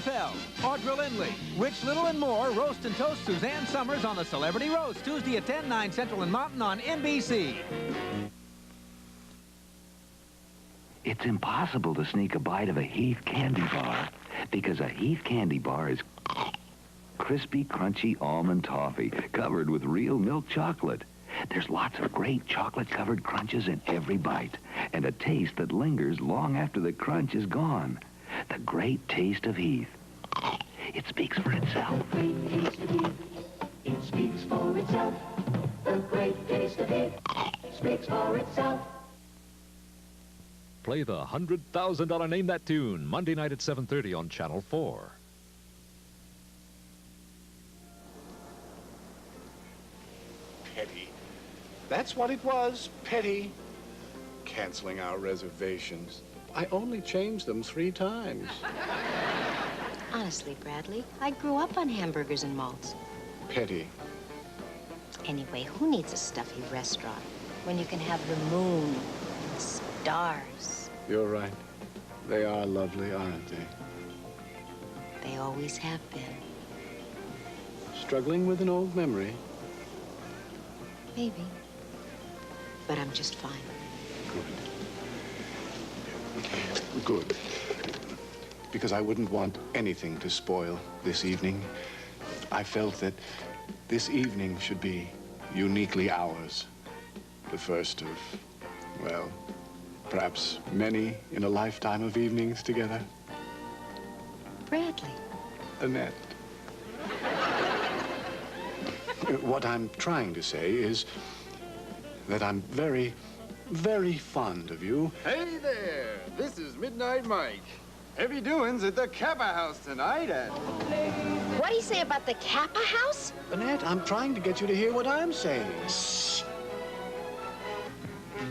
Pell, Audra Lindley, Rich Little and more roast and toast Suzanne Summers on the Celebrity Roast, Tuesday at 10, 9 Central and Mountain on NBC. It's impossible to sneak a bite of a Heath candy bar because a Heath candy bar is crispy, crunchy almond toffee covered with real milk chocolate. There's lots of great chocolate-covered crunches in every bite and a taste that lingers long after the crunch is gone. The great taste of Heath. It speaks for itself. The great taste of Heath. It speaks for itself. The great taste of Heath speaks for itself. Play the $100,000 Name That Tune, Monday night at 7:30 on Channel 4. Petty. That's what it was, petty. Canceling our reservations. I only changed them 3 times. Honestly, Bradley, I grew up on hamburgers and malts. Petty. Anyway, who needs a stuffy restaurant when you can have the moon and the stars? You're right. They are lovely, aren't they? They always have been. Struggling with an old memory. Maybe. But I'm just fine. Good. Because I wouldn't want anything to spoil this evening. I felt that this evening should be uniquely ours. The first of, well, perhaps many in a lifetime of evenings together. Bradley. Annette. What I'm trying to say is that I'm very, very fond of you. Hey there, this is Midnight Mike. Heavy doings at the Kappa House tonight at... What do you say about the Kappa House? Annette, I'm trying to get you to hear what I'm saying. Shh.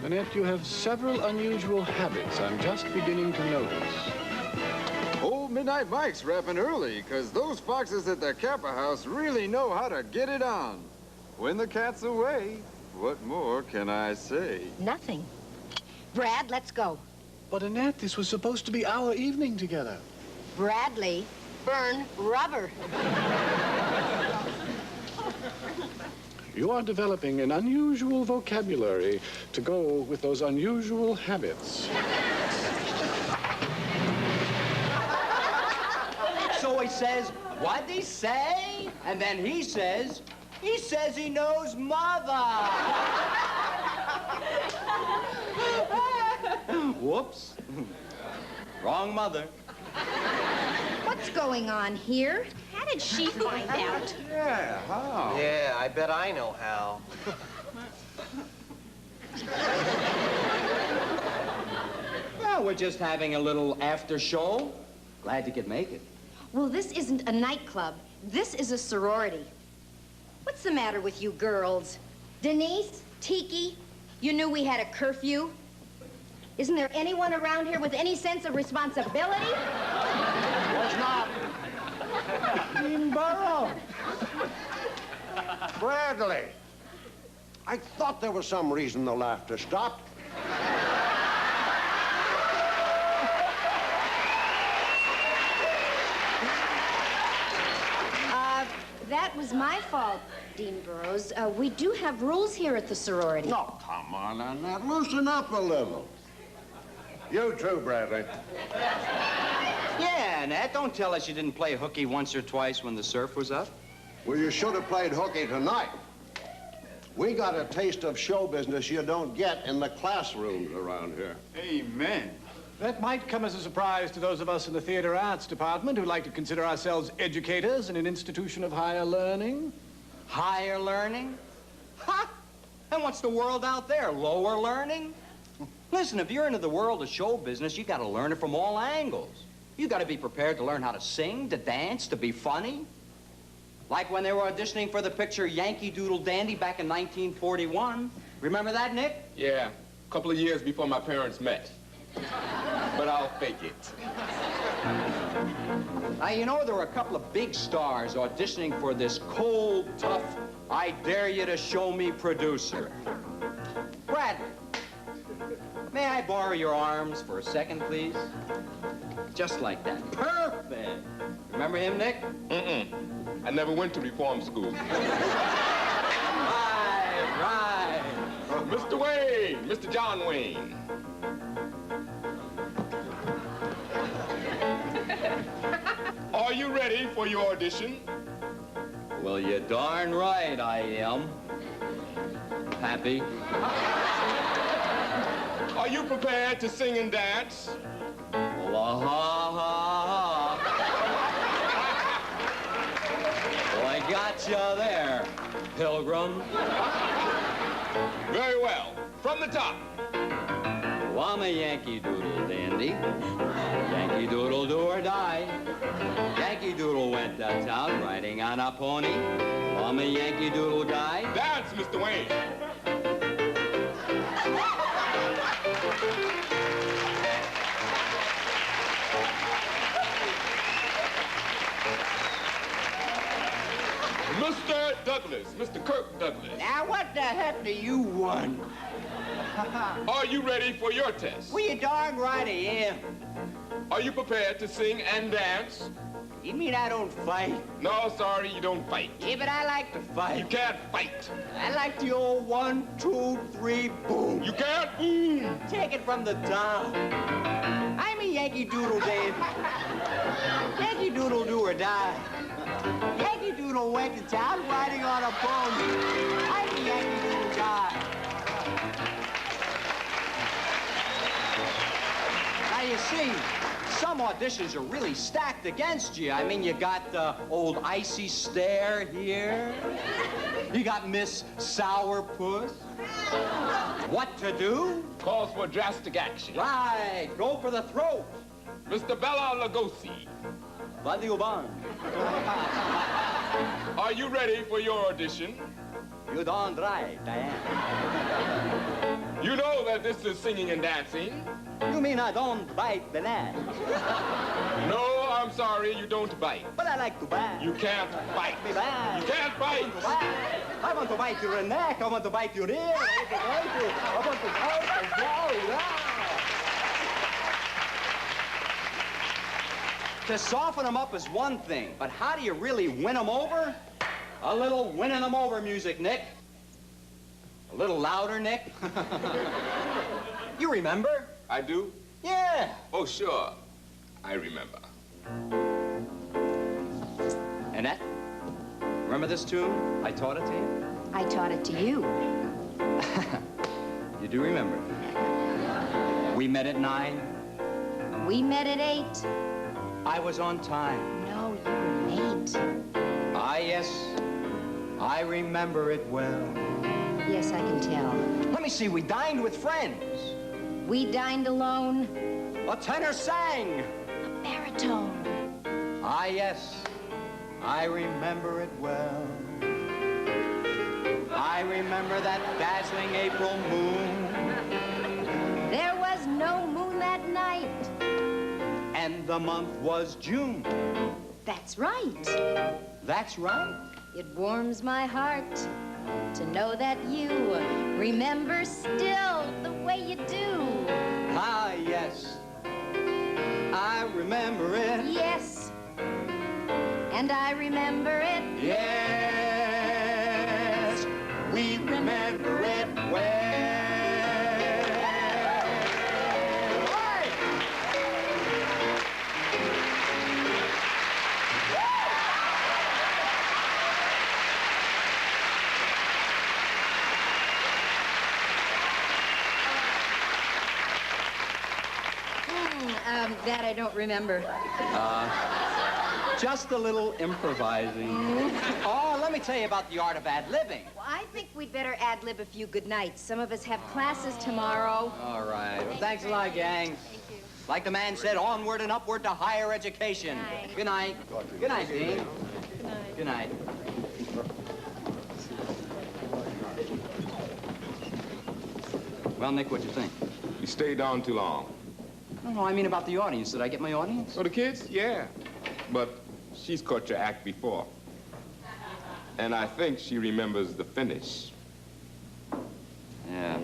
Annette, you have several unusual habits I'm just beginning to notice. Old Midnight Mike's wrapping early, because those foxes at the Kappa House really know how to get it on. When the cat's away, what more can I say? Nothing. Brad, let's go. But Annette, this was supposed to be our evening together. Bradley, burn rubber. You are developing an unusual vocabulary to go with those unusual habits. So he says, what'd he say? And then he says he knows mother. Whoops. Wrong mother. What's going on here? How did she find out? Yeah, how? Yeah, I bet I know how. Well, we're just having a little after show. Glad you could make it. Well, this isn't a nightclub. This is a sorority. What's the matter with you girls? Denise, Tiki, you knew we had a curfew? Isn't there anyone around here with any sense of responsibility? Was not. Dean Burrow. Bradley, I thought there was some reason the laughter stopped. That was my fault, Dean Burrows. We do have rules here at the sorority. Oh, come on, Annette. Loosen up a little. You too, Bradley. Yeah, Annette, don't tell us you didn't play hooky once or twice when the surf was up. Well, you should have played hooky tonight. We got a taste of show business you don't get in the classrooms around here. Amen. That might come as a surprise to those of us in the theater arts department who like to consider ourselves educators in an institution of higher learning. Higher learning? Ha! And what's the world out there? Lower learning? Listen, if you're into the world of show business, you got to learn it from all angles. You got to be prepared to learn how to sing, to dance, to be funny. Like when they were auditioning for the picture Yankee Doodle Dandy back in 1941. Remember that, Nick? Yeah, a couple of years before my parents met. But I'll fake it. Now, you know, there were a couple of big stars auditioning for this cold, tough, I dare you to show me producer. Bradley, may I borrow your arms for a second, please? Just like that. Perfect. Remember him, Nick? Mm-mm. I never went to reform school. Right. Mr. Wayne, Mr. John Wayne. Are you ready for your audition? Well, you're darn right I am. Happy? Are you prepared to sing and dance? Well, ha. Well, I got you there, Pilgrim. Very well. From the top. Well, I'm a Yankee Doodle dandy. Yankee Doodle do or die. Yankee Doodle went to town riding on a pony. Well, I'm a Yankee Doodle guy. Dance, Mr. Wayne. Mr. Douglas, Mr. Kirk Douglas. Now, what the heck do you want? Are you ready for your test? Well, you darn right I am. Are you prepared to sing and dance? You mean I don't fight? No, sorry, you don't fight. Yeah, but I like to fight. You can't fight. I like the old 1, 2, 3, boom. You can't boom. Take it from the top. I'm a Yankee Doodle dandy. Yankee Doodle do or die. Yankee Doodle went to town riding on a pony. I'm a Yankee Doodle guy. Now, you see, some auditions are really stacked against you. I mean, you got the old icy stare here. You got Miss Sourpuss. What to do? Calls for drastic action. Right, go for the throat. Mr. Bela Lugosi. Vadiuban. Are you ready for your audition? You darn right, I am. You know that this is singing and dancing. You mean I don't bite the neck? No, I'm sorry, you don't bite. But I like to bite. You can't bite. Me bite. You can't bite. I want to bite your neck. I want to bite your ear. I want to bite you. To soften them up is one thing, but how do you really win them over? A little winning them over music, Nick. A little louder, Nick. You remember? I do? Yeah. Oh, sure. I remember. Annette, remember this tune? I taught it to you? I taught it to you. You do remember. We met at 9. We met at 8. I was on time. No, you were late. Ah, yes. I remember it well. Yes, I can tell. Let me see, we dined with friends. We dined alone. A tenor sang. A baritone. Ah, yes. I remember it well. I remember that dazzling April moon. There was no moon that night. And the month was June. That's right. That's right. It warms my heart to know that you remember still the way you do. Ah, yes. I remember it. Yes. And I remember it. Yes. We remember it well. That I don't remember. Just a little improvising. Oh, let me tell you about the art of ad-libbing. Well, I think we'd better ad-lib a few good nights. Some of us have classes tomorrow. All right. Well, thanks a lot, gang. Thank you. Like the man said, onward and upward to higher education. Good night. Good night, Dean. Good night. Well, Nick, what'd you think? You stayed on too long. No, I mean about the audience. Did I get my audience? Oh, the kids? Yeah. But she's caught your act before. And I think she remembers the finish. Yeah.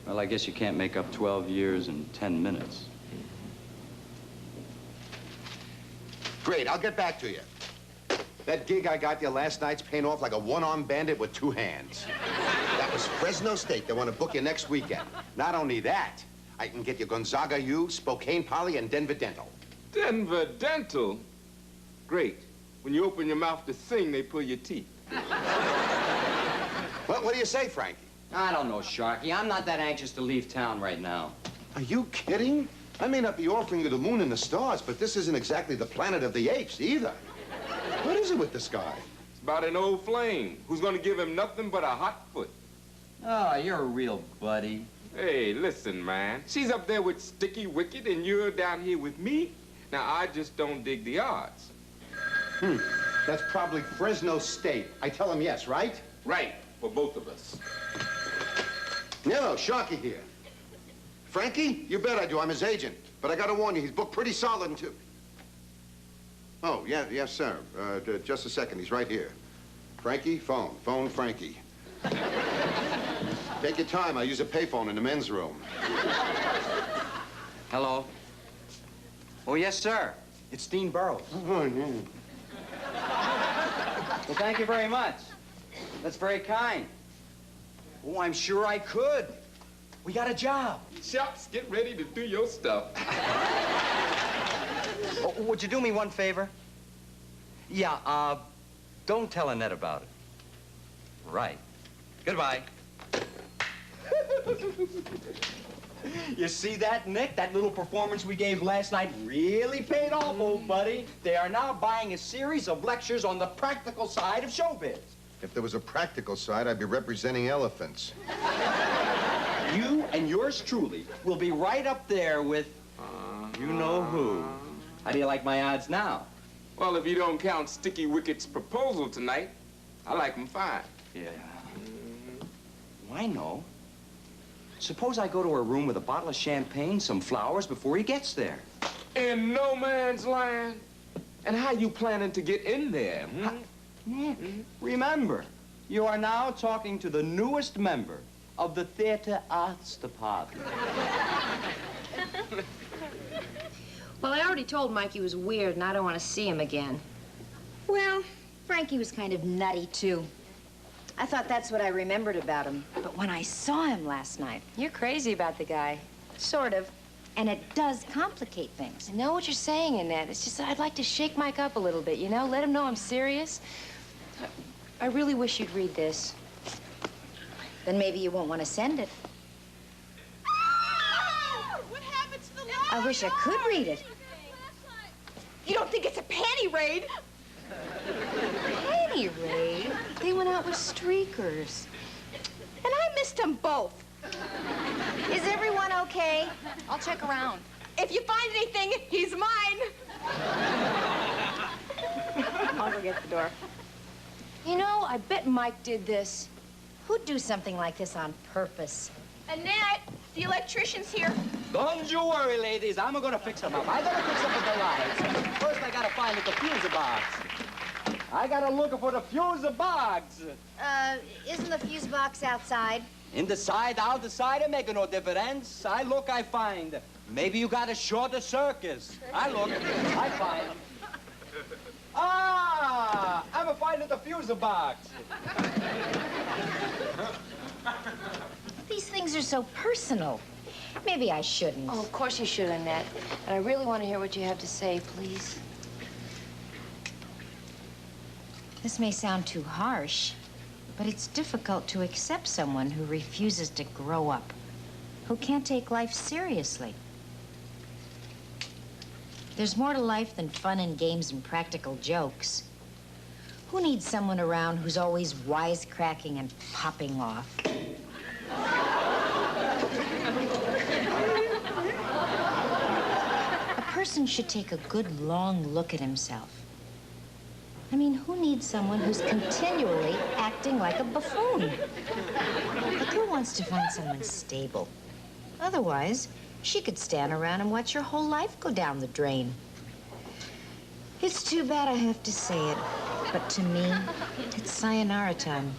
Well, I guess you can't make up 12 years in 10 minutes. Great, I'll get back to you. That gig I got you last night's paying off like a one-armed bandit with two hands. That was Fresno State. They want to book you next weekend. Not only that, I can get you Gonzaga U, Spokane Poly, and Denver Dental. Denver Dental? Great. When you open your mouth to sing, they pull your teeth. What do you say, Frankie? I don't know, Sharky. I'm not that anxious to leave town right now. Are you kidding? I may not be offering you the moon and the stars, but this isn't exactly the planet of the apes either. What is it with this guy? It's about an old flame who's gonna give him nothing but a hot foot. Oh, you're a real buddy. Hey, listen, man. She's up there with Sticky Wicket, and you're down here with me. Now, I just don't dig the odds. That's probably Fresno State. I tell him yes, right? Right, for both of us. No, Sharky here. Frankie? You bet I do. I'm his agent. But I gotta warn you, he's booked pretty solid into... Oh, yeah, yes, sir. Just a second. He's right here. Frankie, phone. Phone Frankie. Take your time. I use a payphone in the men's room. Hello? Oh, yes, sir. It's Dean Burrows. Oh, yeah. Well, thank you very much. That's very kind. Oh, I'm sure I could. We got a job. Shucks, get ready to do your stuff. Oh, would you do me one favor? Yeah, don't tell Annette about it. Right. Goodbye. You see that, Nick? That little performance we gave last night really paid off, old buddy. They are now buying a series of lectures on the practical side of showbiz. If there was a practical side, I'd be representing elephants. You and yours truly will be right up there with you know who. How do you like my odds now? Well, if you don't count Sticky Wicket's proposal tonight, I like him fine. Yeah. I know. Suppose I go to her room with a bottle of champagne, some flowers before he gets there. In no man's land? And how you planning to get in there? Nick, remember, you are now talking to the newest member of the Theater Arts Department. Well, I already told Mike he was weird, and I don't want to see him again. Well, Frankie was kind of nutty, too. I thought that's what I remembered about him. But when I saw him last night... You're crazy about the guy. Sort of. And it does complicate things. I know what you're saying, Annette. It's just that I'd like to shake Mike up a little bit, you know? Let him know I'm serious. I really wish you'd read this. Then maybe you won't want to send it. What happened to the light? I wish I could read it. You don't think it's a panty raid? Panty raid? They went out with streakers. And I missed them both. Is everyone okay? I'll check around. If you find anything, he's mine. I'll go get the door. You know, I bet Mike did this. Who'd do something like this on purpose? Annette, the electrician's here. Don't you worry, ladies. I'm gonna fix them up. I gotta fix up the lights. First, I gotta find the fuse box. I gotta look for the fuse box. Isn't the fuse box outside? In the side, out the side, it make no difference. I look, I find. Maybe you got a shorter circus. I look, I find. Ah! I'm finding the fuse box. These things are so personal. Maybe I shouldn't. Oh, of course you should, Annette. And I really want to hear what you have to say, please. This may sound too harsh, but it's difficult to accept someone who refuses to grow up, who can't take life seriously. There's more to life than fun and games and practical jokes. Who needs someone around who's always wisecracking and popping off? A person should take a good long look at himself. I mean, who needs someone who's continually acting like a buffoon? A girl wants to find someone stable. Otherwise, she could stand around and watch her whole life go down the drain. It's too bad I have to say it, but to me, it's sayonara time.